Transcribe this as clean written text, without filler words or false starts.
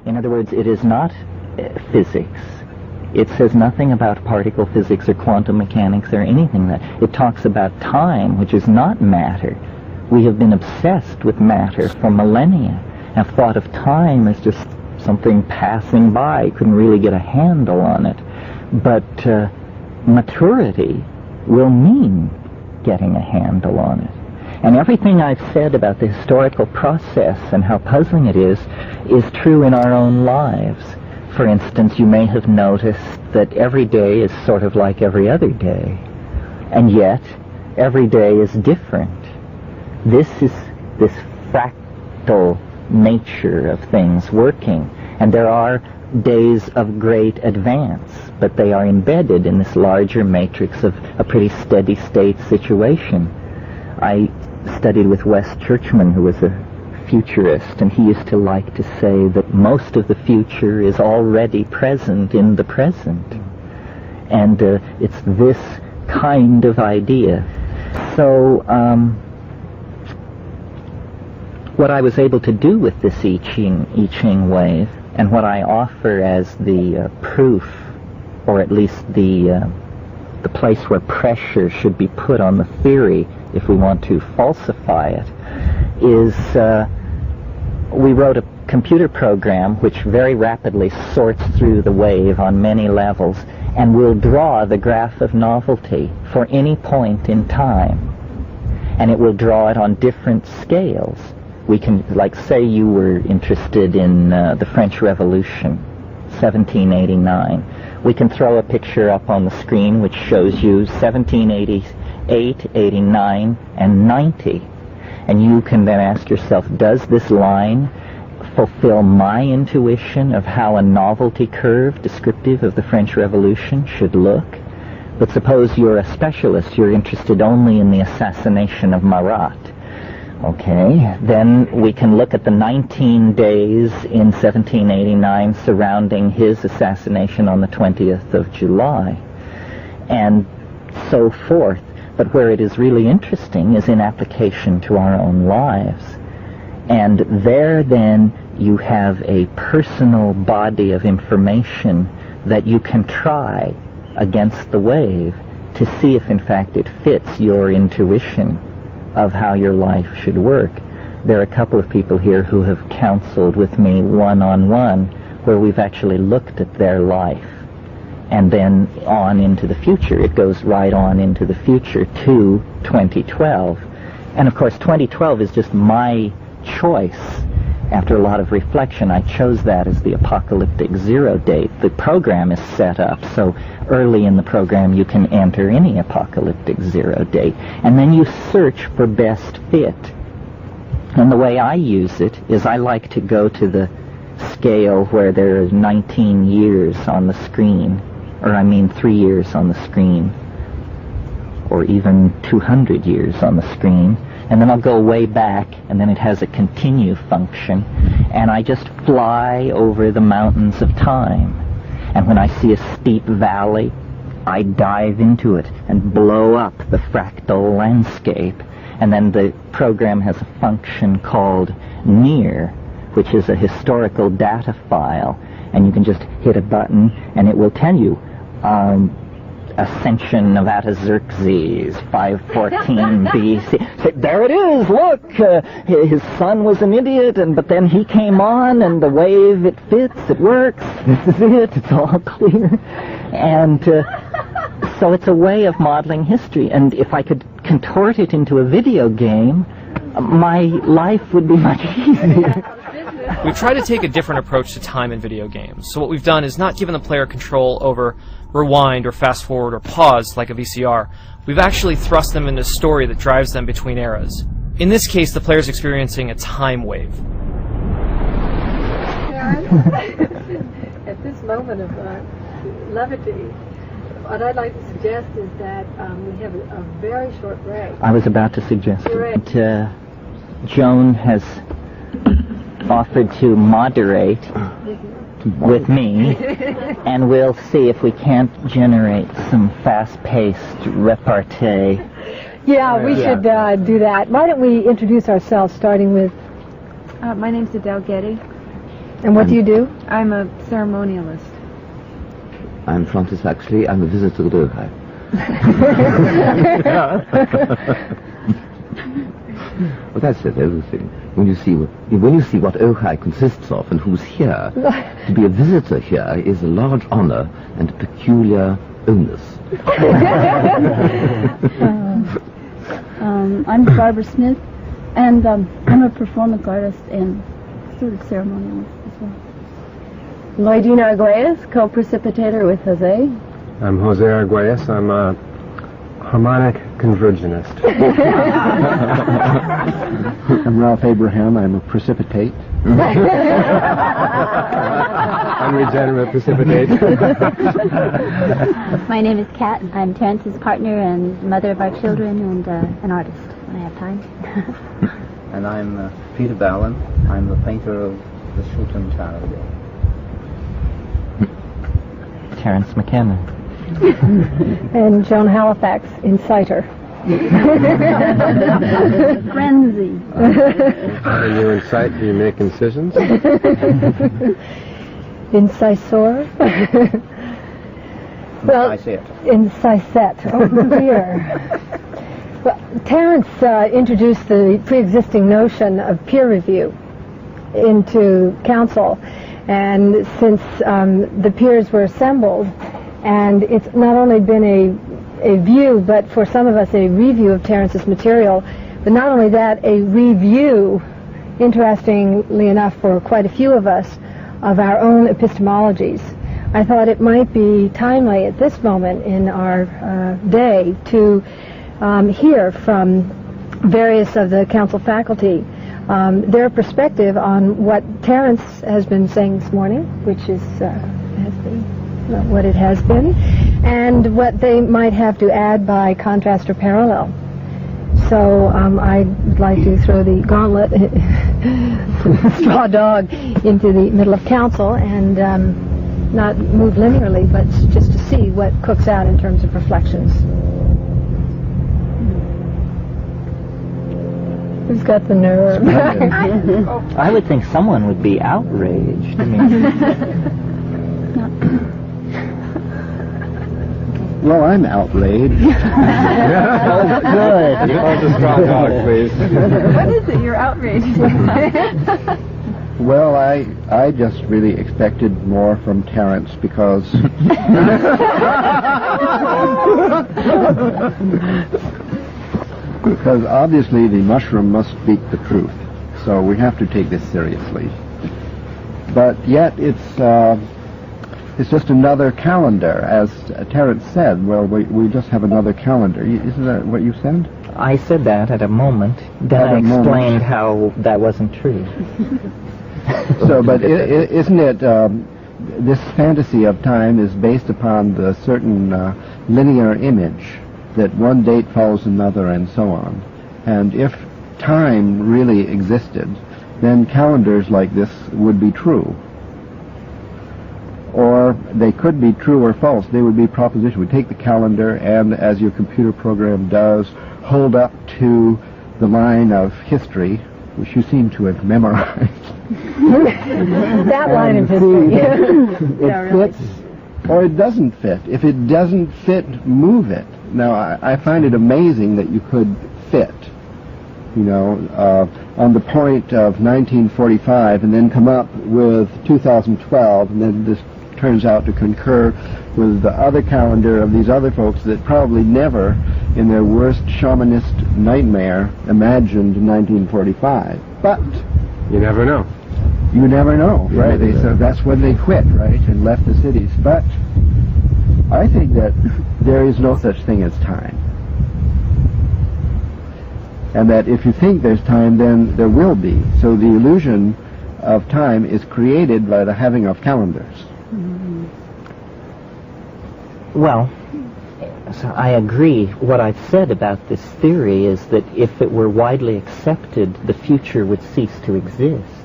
In other words, it is not physics. It says nothing about particle physics or quantum mechanics or anything that. It talks about time, which is not matter. We have been obsessed with matter for millennia, and have thought of time as just something passing by, couldn't really get a handle on it. But maturity will mean getting a handle on it. And everything I've said about the historical process and how puzzling it is true in our own lives. For instance, you may have noticed that every day is sort of like every other day, and yet every day is different. This is this fractal nature of things working, and there are days of great advance, but they are embedded in this larger matrix of a pretty steady state situation. I studied with Wes Churchman, who was a futurist, and he used to like to say that most of the future is already present in the present. And it's this kind of idea. So what I was able to do with this I Ching wave, and what I offer as the proof, or at least the place where pressure should be put on the theory if we want to falsify it, is we wrote a computer program which very rapidly sorts through the wave on many levels and will draw the graph of novelty for any point in time. And it will draw it on different scales. We can, like, say you were interested in the French Revolution, 1789. We can throw a picture up on the screen which shows you 1788, 89, and 90. And you can then ask yourself, does this line fulfill my intuition of how a novelty curve descriptive of the French Revolution should look? But suppose you're a specialist, you're interested only in the assassination of Marat. Okay, then we can look at the 19 days in 1789 surrounding his assassination on the 20th of July, and so forth. But where it is really interesting is in application to our own lives. And there then you have a personal body of information that you can try against the wave to see if in fact it fits your intuition of how your life should work. There are a couple of people here who have counseled with me one-on-one where we've actually looked at their life. And then on into the future. It goes right on into the future to 2012. And of course 2012 is just my choice. After a lot of reflection, I chose that as the apocalyptic zero date. The program is set up so early in the program you can enter any apocalyptic zero date. And then you search for best fit. And the way I use it is I like to go to the scale where there is 19 years on the screen. Or I mean 3 years on the screen, or even 200 years on the screen, and then I'll go way back, and then it has a continue function, and I just fly over the mountains of time. And when I see a steep valley, I dive into it and blow up the fractal landscape. And then the program has a function called near, which is a historical data file, and you can just hit a button and it will tell you ascension of Artaxerxes, 514 BC. There it is, look! His son was an idiot, but then he came on, and the wave, it fits, it works, this is it, it's all clear. And so it's a way of modeling history, and if I could contort it into a video game, my life would be much easier. We've tried to take a different approach to time in video games. So what we've done is not given the player control over rewind or fast forward or pause like a VCR. We've actually thrust them into a story that drives them between eras. In this case, the player's experiencing a time wave. At this moment of levity, what I'd like to suggest is that we have a very short break. I was about to suggest that Joan has offered to moderate with me, and we'll see if we can't generate some fast-paced repartee. Yeah, we should do that. Why don't we introduce ourselves, starting with... My name's Adele Getty. And what do you do? I'm a ceremonialist. I'm Francis Huxley. I'm a visitor at Ojai. Well, that's it, everything. When you see what Ojai consists of and who's here, to be a visitor here is a large honor and a peculiar onus. I'm Barbara Smith, and I'm a performance artist and sort of ceremonialist as well. Loidina Arguelles, co-precipitator with Jose. I'm Jose Arguelles. I'm a harmonic convergenist. I'm Ralph Abraham. I'm a precipitate. Unregenerate precipitate. My name is Kat. I'm Terence's partner and mother of our children and an artist when I have time. And I'm Peter Ballin. I'm the painter of the Shulton Tower. Terence McKenna. And Joan Halifax, inciter. Frenzy. When you incite, do you make incisions? Incisor. Well, incisette. Oh dear. Well, Terence introduced the pre-existing notion of peer review into council, and since the peers were assembled, and it's not only been a view, but for some of us a review of Terence's material, but not only that, a review, interestingly enough for quite a few of us, of our own epistemologies. I thought it might be timely at this moment in our day to hear from various of the council faculty their perspective on what Terence has been saying this morning, which is what it has been, and what they might have to add by contrast or parallel. So I'd like to throw the gauntlet, straw dog, into the middle of council and not move linearly, but just to see what cooks out in terms of reflections. Who's got the nerve? I would think someone would be outraged. I mean, Well, I'm outraged. oh, good. Hold the straw dog, please. What is it you're outraged about? Well, I just really expected more from Terence because because obviously the mushroom must speak the truth. So we have to take this seriously. But yet it's just another calendar, as Terence said. Well, we just have another calendar. Isn't that what you said? I said that at a moment. Then I explained how that wasn't true. So, but isn't it, this fantasy of time is based upon the certain linear image that one date follows another and so on. And if time really existed, then calendars like this would be true. Or they could be true or false. They would be proposition. We take the calendar and, as your computer program does, hold up to the line of history, which you seem to have memorized. That line of history. It fits or it doesn't fit. If it doesn't fit, move it. Now, I find it amazing that you could fit, you know, on the point of 1945 and then come up with 2012, and then this turns out to concur with the other calendar of these other folks that probably never, in their worst shamanist nightmare, imagined 1945. But You never know. you never know, right? So that's when they quit, right, and left the cities. But I think that there is no such thing as time. And that if you think there's time, then there will be. So the illusion of time is created by the having of calendars. Well, so I agree. What I've said about this theory is that if it were widely accepted, the future would cease to exist.